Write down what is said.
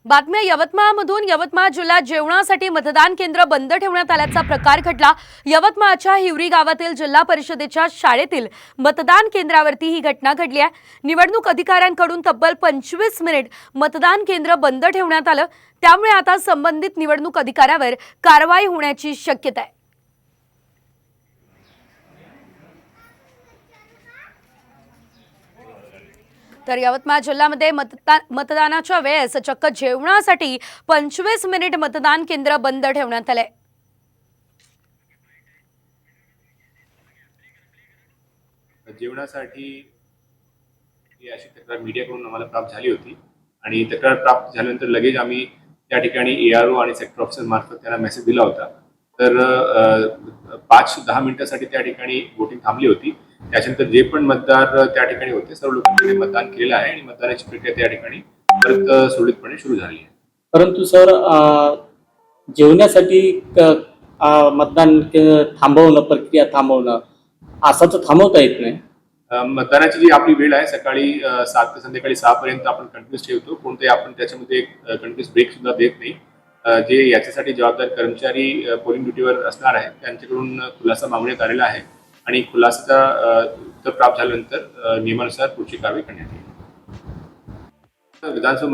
बातम्या यवतमाळमधून यवतमाळ जिल्ह्यात जेवणासाठी मतदान केंद्र बंद ठेवण्यात आल्याचा प्रकार घडला। यवतमाळच्या हिवरी गावातील जिल्हा परिषदेच्या शाळेतील मतदान केंद्रावरती ही घटना घडली आहे। निवडणूक अधिकाऱ्यांकडून तब्बल 25 मिनिट मतदान केंद्र बंद ठेवण्यात आलं, त्यामुळे आता संबंधित निवडणूक अधिकाऱ्यावर कारवाई होण्याची शक्यता आहे। तर यवतमाळ जिल्ह्यामध्ये मतदानाच्या वेळेस चक्क जेवणासाठी 25 मिनिट मतदान केंद्र बंद ठेवण्यात आले। जेवणासाठी ही अशी तक्रार मीडियाकडून आम्हाला प्राप्त झाली होती आणि तक्रार प्राप्त झाल्यानंतर लगेच आम्ही त्या ठिकाणी एआरओ आणि सेक्टर ऑफिसर मार्फत त्यांना मेसेज दिला होता। तर 5-10 मिनिटांसाठी त्या ठिकाणी वोटिंग थांबली होती। त्याच्यानंतर जे पण मतदार त्या ठिकाणी होते सर्व लोकांनी मतदान केलं आहे आणि मतदानाची प्रक्रिया त्या ठिकाणी परत सुरळीतपणे सुरू झाली आहे। परंतु सर, जेवण्यासाठी मतदान थांबवणं, प्रक्रिया थांबवणं असं तर थांबवता येत नाही। मतदानाची जी आपली वेळ आहे सकाळी 7 ते संध्याकाळी 6 पर्यंत आपण कंटिन्यूस ठेवतो। कोणतेही आपण त्याच्यामध्ये कंटिन्यूस ब्रेक सुद्धा देत नाही। जे याच्यासाठी जबाबदार कर्मचारी पोलिंग ड्युटीवर असणार आहेत त्यांच्याकडून खुलासा मागण्यात आलेला आहे आणि खुलासा उत्तर प्राप्त झाल्यानंतर नियमानुसार पुढची कारवाई करण्यात येईल। विधानसभा